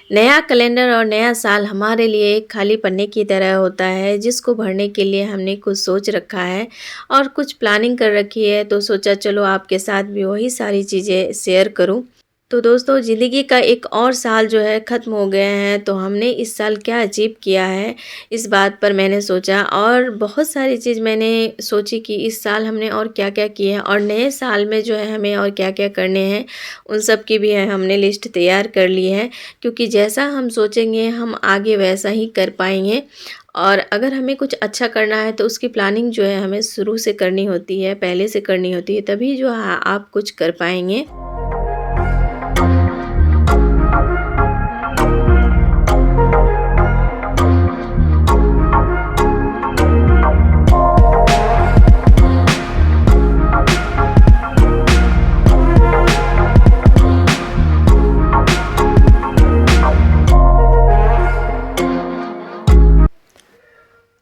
नया कैलेंडर और नया साल हमारे लिए एक खाली पन्ने की तरह होता है जिसको भरने के लिए हमने कुछ सोच रखा है और कुछ प्लानिंग कर रखी है। तो सोचा चलो आपके साथ भी वही सारी चीज़ें शेयर करूं। तो दोस्तों, ज़िंदगी का एक और साल जो है ख़त्म हो गया है, तो हमने इस साल क्या अचीव किया है इस बात पर मैंने सोचा और बहुत सारी चीज़ मैंने सोची कि इस साल हमने और क्या-क्या किए हैं और नए साल में जो है हमें और क्या-क्या करने हैं, उन सब की भी हमने लिस्ट तैयार कर ली है। क्योंकि जैसा हम सोचेंगे हम आगे वैसा ही कर पाएँगे और अगर हमें कुछ अच्छा करना है तो उसकी प्लानिंग जो है हमें शुरू से करनी होती है, पहले से करनी होती है, तभी जो है आप कुछ कर पाएँगे।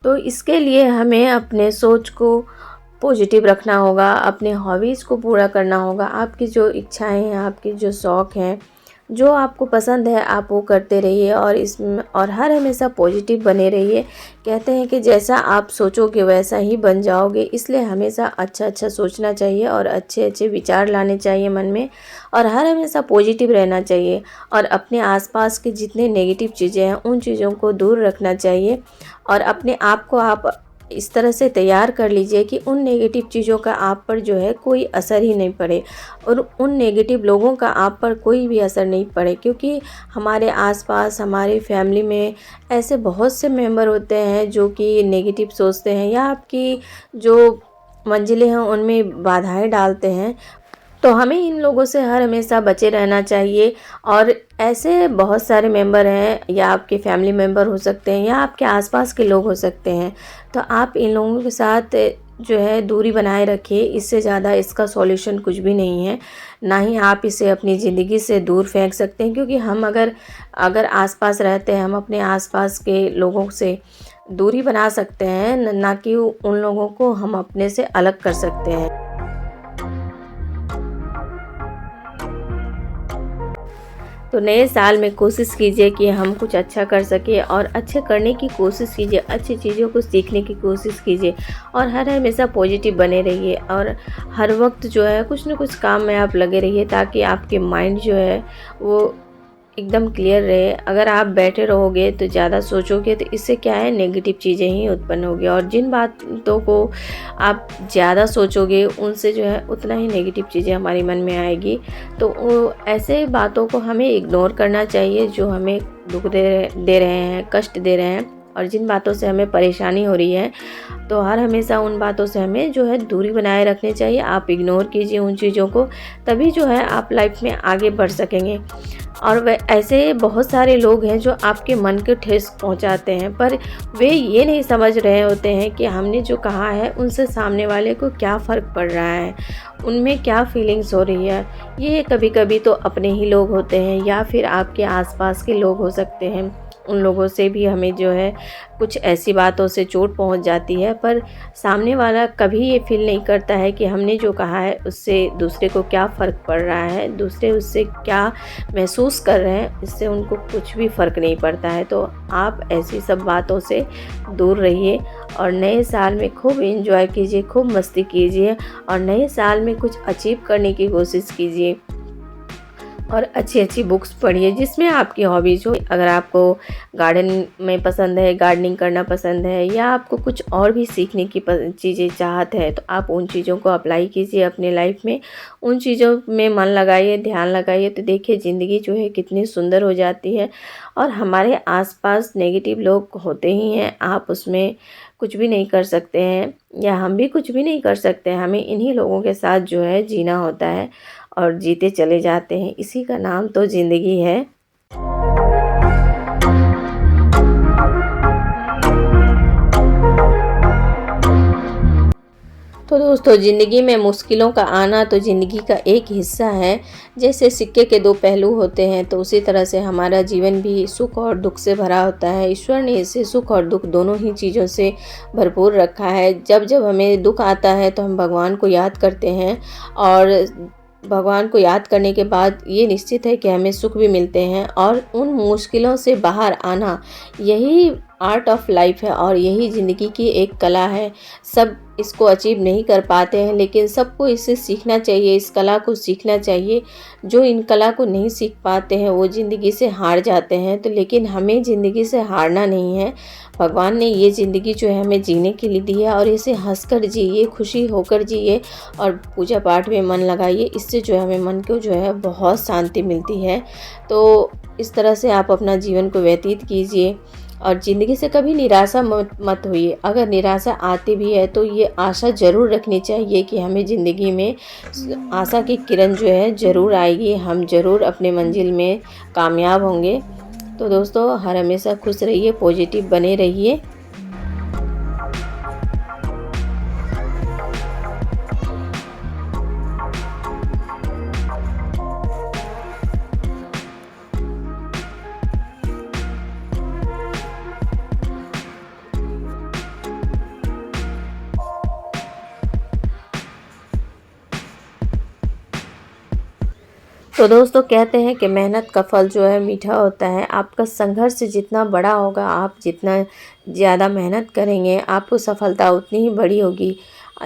तो इसके लिए हमें अपने सोच को पॉजिटिव रखना होगा, अपने हॉबीज़ को पूरा करना होगा। आपकी जो इच्छाएं हैं, आपके जो शौक़ हैं, जो आपको पसंद है आप वो करते रहिए और इसमें और हर हमेशा पॉजिटिव बने रहिए। कहते हैं कि जैसा आप सोचोगे वैसा ही बन जाओगे, इसलिए हमेशा अच्छा-अच्छा सोचना चाहिए और अच्छे-अच्छे विचार लाने चाहिए मन में और हर हमेशा पॉजिटिव रहना चाहिए और अपने आसपास के जितने नेगेटिव चीज़ें हैं उन चीज़ों को दूर रखना चाहिए और अपने आप को आप इस तरह से तैयार कर लीजिए कि उन नेगेटिव चीज़ों का आप पर जो है कोई असर ही नहीं पड़े और उन नेगेटिव लोगों का आप पर कोई भी असर नहीं पड़े। क्योंकि हमारे आसपास हमारी फैमिली में ऐसे बहुत से मेंबर होते हैं जो कि नेगेटिव सोचते हैं या आपकी जो मंजिलें हैं उनमें बाधाएं डालते हैं। तो हमें इन लोगों से हर हमेशा बचे रहना चाहिए और ऐसे बहुत सारे मेंबर हैं या आपके फैमिली मेंबर हो सकते हैं या आपके आसपास के लोग हो सकते हैं। तो आप इन लोगों के साथ जो है दूरी बनाए रखिए, इससे ज़्यादा इसका सॉल्यूशन कुछ भी नहीं है। ना ही आप इसे अपनी ज़िंदगी से दूर फेंक सकते हैं, क्योंकि हम अगर आसपास रहते हैं हम अपने आसपास के लोगों से दूरी बना सकते हैं, ना कि उन लोगों को हम अपने से अलग कर सकते हैं। तो नए साल में कोशिश कीजिए कि हम कुछ अच्छा कर सकें और अच्छे करने की कोशिश कीजिए, अच्छी चीज़ों को सीखने की कोशिश कीजिए और हर हमेशा पॉजिटिव बने रहिए और हर वक्त जो है कुछ न कुछ काम में आप लगे रहिए ताकि आपके माइंड जो है वो एकदम क्लियर रहे। अगर आप बैठे रहोगे तो ज़्यादा सोचोगे तो इससे क्या है, नेगेटिव चीज़ें ही उत्पन्न होगी और जिन बातों को आप ज़्यादा सोचोगे उनसे जो है उतना ही नेगेटिव चीज़ें हमारे मन में आएगी। तो ऐसे बातों को हमें इग्नोर करना चाहिए जो हमें दुख दे रहे हैं, कष्ट दे रहे हैं और जिन बातों से हमें परेशानी हो रही है तो हर हमेशा उन बातों से हमें जो है दूरी बनाए रखनी चाहिए। आप इग्नोर कीजिए उन चीज़ों को, तभी जो है आप लाइफ में आगे बढ़ सकेंगे। और वह ऐसे बहुत सारे लोग हैं जो आपके मन को ठेस पहुंचाते हैं, पर वे ये नहीं समझ रहे होते हैं कि हमने जो कहा है उनसे सामने वाले को क्या फ़र्क पड़ रहा है, उनमें क्या फीलिंग्स हो रही है। ये कभी-कभी तो अपने ही लोग होते हैं या फिर आपके आसपास के लोग हो सकते हैं। उन लोगों से भी हमें जो है कुछ ऐसी बातों से चोट पहुंच जाती है, पर सामने वाला कभी ये फील नहीं करता है कि हमने जो कहा है उससे दूसरे को क्या फ़र्क पड़ रहा है, दूसरे उससे क्या महसूस कर रहे हैं, इससे उनको कुछ भी फ़र्क नहीं पड़ता है। तो आप ऐसी सब बातों से दूर रहिए और नए साल में खूब एंजॉय कीजिए, खूब मस्ती कीजिए और नए साल में कुछ अचीव करने की कोशिश कीजिए और अच्छी-अच्छी बुक्स पढ़िए जिसमें आपकी हॉबीज़ हो। अगर आपको गार्डन में पसंद है, गार्डनिंग करना पसंद है या आपको कुछ और भी सीखने की चीज़ें चाहत है तो आप उन चीज़ों को अप्लाई कीजिए अपने लाइफ में। उन चीज़ों में मन लगाइए, ध्यान लगाइए, तो देखिए ज़िंदगी जो है कितनी सुंदर हो जाती है। और हमारे आसपास नेगेटिव लोग होते ही हैं, आप उसमें कुछ भी नहीं कर सकते हैं या हम भी कुछ भी नहीं कर सकते हैं। हमें इन्हीं लोगों के साथ जो है जीना होता है और जीते चले जाते हैं। इसी का नाम तो ज़िंदगी है। तो दोस्तों, ज़िंदगी में मुश्किलों का आना तो ज़िंदगी का एक हिस्सा है। जैसे सिक्के के दो पहलू होते हैं तो उसी तरह से हमारा जीवन भी सुख और दुख से भरा होता है। ईश्वर ने इसे सुख और दुख दोनों ही चीज़ों से भरपूर रखा है। जब जब हमें दुख आता है तो हम भगवान को याद करते हैं और भगवान को याद करने के बाद ये निश्चित है कि हमें सुख भी मिलते हैं, और उन मुश्किलों से बाहर आना यही आर्ट ऑफ लाइफ है और यही ज़िंदगी की एक कला है। सब इसको अचीव नहीं कर पाते हैं, लेकिन सबको इसे सीखना चाहिए, इस कला को सीखना चाहिए। जो इन कला को नहीं सीख पाते हैं वो ज़िंदगी से हार जाते हैं। तो लेकिन हमें ज़िंदगी से हारना नहीं है। भगवान ने ये ज़िंदगी जो है हमें जीने के लिए दी है, और इसे हंसकर जिए, खुशी होकर जिए और पूजा पाठ में मन लगाइए। इससे जो है हमें मन को जो है बहुत शांति मिलती है। तो इस तरह से आप अपना जीवन को व्यतीत कीजिए और ज़िंदगी से कभी निराशा मत होइए। अगर निराशा आती भी है तो ये आशा ज़रूर रखनी चाहिए कि हमें ज़िंदगी में आशा की किरण जो है ज़रूर आएगी, हम ज़रूर अपने मंजिल में कामयाब होंगे। तो दोस्तों, हर हमेशा खुश रहिए, पॉजिटिव बने रहिए। तो दोस्तों, कहते हैं कि मेहनत का फल जो है मीठा होता है। आपका संघर्ष जितना बड़ा होगा, आप जितना ज़्यादा मेहनत करेंगे, आपको सफलता उतनी ही बड़ी होगी।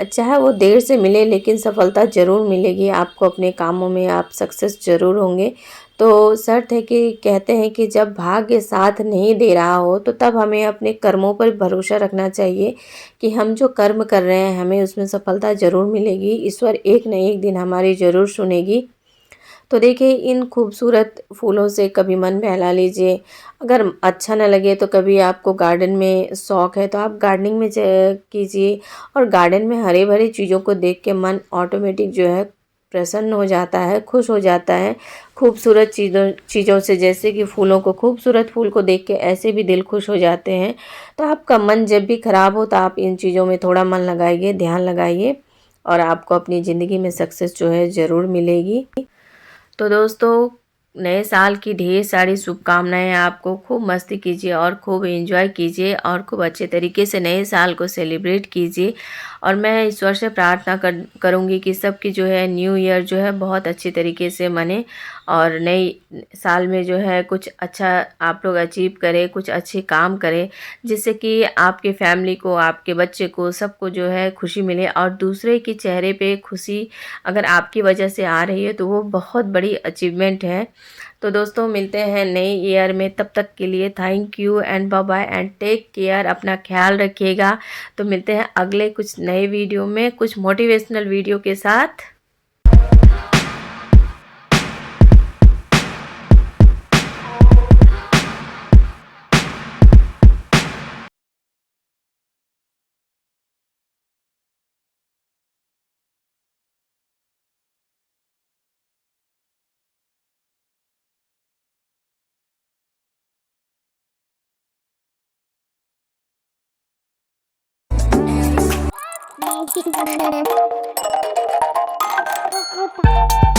चाहे वो देर से मिले, लेकिन सफलता ज़रूर मिलेगी आपको। अपने कामों में आप सक्सेस ज़रूर होंगे। तो शर्त है कि कहते हैं कि जब भाग्य साथ नहीं दे रहा हो तो तब हमें अपने कर्मों पर भरोसा रखना चाहिए कि हम जो कर्म कर रहे हैं हमें उसमें सफलता ज़रूर मिलेगी। ईश्वर एक न एक दिन हमारी ज़रूर सुनेगी। तो देखिए, इन खूबसूरत फूलों से कभी मन बहला लीजिए। अगर अच्छा ना लगे तो कभी आपको गार्डन में शौक़ है तो आप गार्डनिंग में कीजिए, और गार्डन में हरे भरे चीज़ों को देख के मन ऑटोमेटिक जो है प्रसन्न हो जाता है, खुश हो जाता है। खूबसूरत चीज़ों से, जैसे कि फूलों को, खूबसूरत फूल को देख के ऐसे भी दिल खुश हो जाते हैं। तो आपका मन जब भी ख़राब हो तो आप इन चीज़ों में थोड़ा मन लगाइए, ध्यान लगाइए, और आपको अपनी ज़िंदगी में सक्सेस जो है ज़रूर मिलेगी। तो दोस्तों, नए साल की ढेर सारी शुभकामनाएं आपको। खूब मस्ती कीजिए और खूब एंजॉय कीजिए और खूब अच्छे तरीके से नए साल को सेलिब्रेट कीजिए। और मैं ईश्वर से प्रार्थना करूँगी कि सबकी जो है न्यू ईयर जो है बहुत अच्छी तरीके से मने, और नई साल में जो है कुछ अच्छा आप लोग अचीव करें, कुछ अच्छे काम करें, जिससे कि आपके फैमिली को, आपके बच्चे को, सबको जो है खुशी मिले। और दूसरे के चेहरे पे खुशी अगर आपकी वजह से आ रही है तो वो बहुत बड़ी अचीवमेंट है। तो दोस्तों, मिलते हैं नए ईयर में। तब तक के लिए thank you and bye bye and take care. अपना ख्याल रखिएगा। तो मिलते हैं अगले कुछ नए वीडियो में, कुछ मोटिवेशनल वीडियो के साथ। Bye.